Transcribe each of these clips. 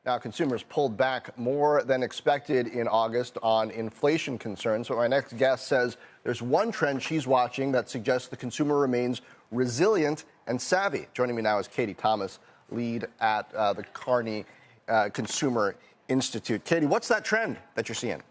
Now, consumers pulled back more than expected in August on inflation concerns. But my next guest says there's one trend she's watching that suggests the consumer remains resilient and savvy. Joining me now is Katie Thomas, lead at the Carney Consumer Institute. Katie, what's that trend that you're seeing?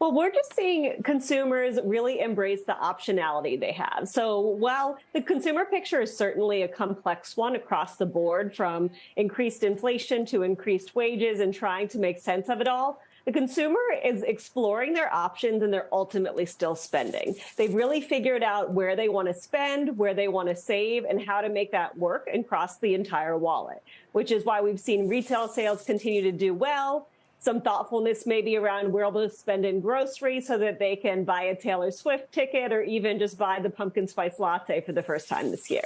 Well, we're just seeing consumers really embrace the optionality they have. So while the consumer picture is certainly a complex one across the board, from increased inflation to increased wages and trying to make sense of it all, the consumer is exploring their options and they're ultimately still spending. They've really figured out where they want to spend, where they want to save, and how to make that work across the entire wallet, which is why we've seen retail sales continue to do well. Some thoughtfulness maybe around where they'll spend in groceries so that they can buy a Taylor Swift ticket or even just buy the pumpkin spice latte for the first time this year.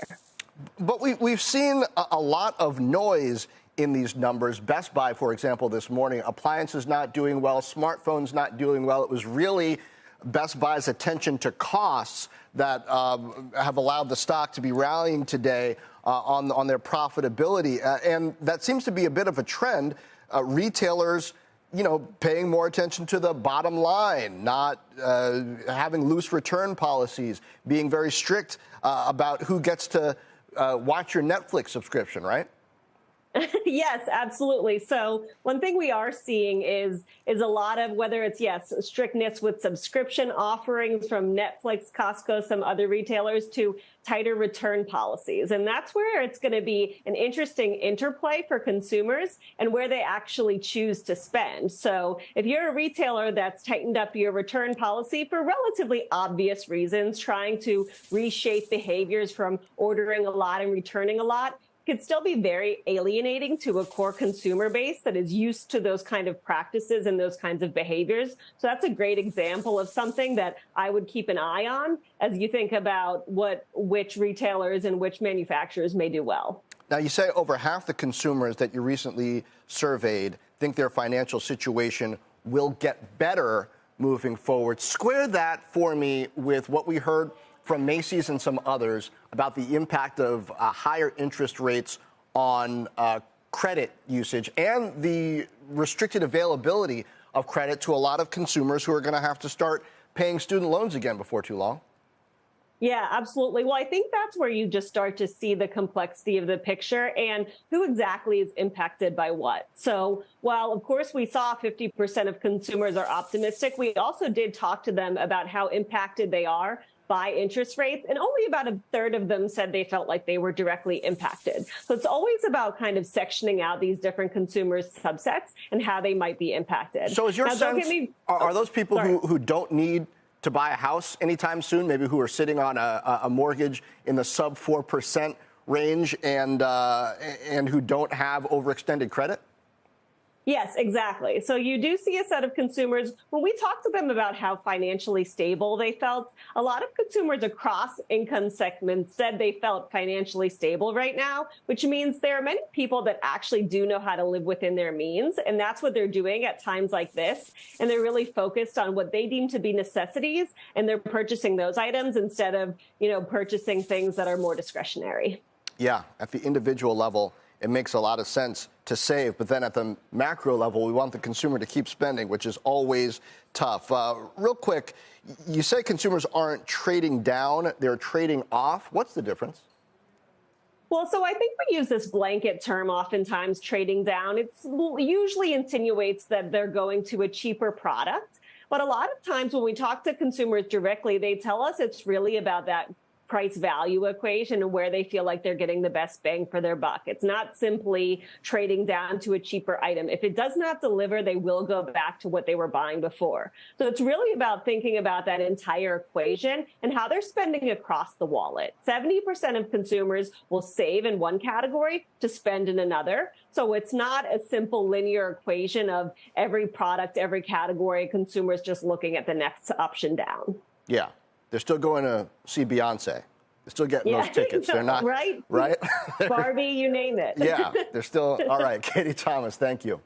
But we've seen a lot of noise in these numbers. Best Buy, for example, this morning, appliances not doing well, smartphones not doing well. It was really Best Buy's attention to costs that have allowed the stock to be rallying today on their profitability. And that seems to be a bit of a trend. Retailers, paying more attention to the bottom line, not having loose return policies, being very strict about who gets to watch your Netflix subscription, right? Yes, absolutely. So one thing we are seeing is a lot of, whether it's, yes, strictness with subscription offerings from Netflix, Costco, some other retailers, to tighter return policies. And that's where it's going to be an interesting interplay for consumers and where they actually choose to spend. So if you're a retailer that's tightened up your return policy for relatively obvious reasons, trying to reshape behaviors from ordering a lot and returning a lot, could still be very alienating to a core consumer base that is used to those kind of practices and those kinds of behaviors. So that's a great example of something that I would keep an eye on as you think about which retailers and which manufacturers may do well. Now, you say over half the consumers that you recently surveyed think their financial situation will get better moving forward. Square that for me with what we heard from Macy's and some others about the impact of higher interest rates on credit usage and the restricted availability of credit to a lot of consumers who are going to have to start paying student loans again before too long. Yeah, absolutely. Well, I think that's where you just start to see the complexity of the picture and who exactly is impacted by what. So while, of course, we saw 50% of consumers are optimistic, we also did talk to them about how impacted they are by interest rates, and only about a third of them said they felt like they were directly impacted. So it's always about kind of sectioning out these different consumers' subsets and how they might be impacted. So is your sense, are those people who don't need to buy a house anytime soon, maybe who are sitting on a mortgage in the sub 4% range and who don't have overextended credit? Yes, exactly. So you do see a set of consumers, when we talked to them about how financially stable they felt, a lot of consumers across income segments said they felt financially stable right now, which means there are many people that actually do know how to live within their means. And that's what they're doing at times like this. And they're really focused on what they deem to be necessities, and they're purchasing those items instead of, purchasing things that are more discretionary. Yeah, at the individual level, it makes a lot of sense to save, but then at the macro level, we want the consumer to keep spending, which is always tough. Real quick, you say consumers aren't trading down, they're trading off. What's the difference? Well, so I think we use this blanket term oftentimes, trading down. It usually insinuates that they're going to a cheaper product. But a lot of times when we talk to consumers directly, they tell us it's really about that price value equation and where they feel like they're getting the best bang for their buck. It's not simply trading down to a cheaper item. If it does not deliver, they will go back to what they were buying before. So it's really about thinking about that entire equation and how they're spending across the wallet. 70% of consumers will save in one category to spend in another. So it's not a simple linear equation of every product, every category, consumers just looking at the next option down. Yeah. They're still going to see Beyonce. They're still getting those tickets. They're not, right? Right? Barbie, you name it. Yeah, they're still. All right, Katie Thomas, thank you.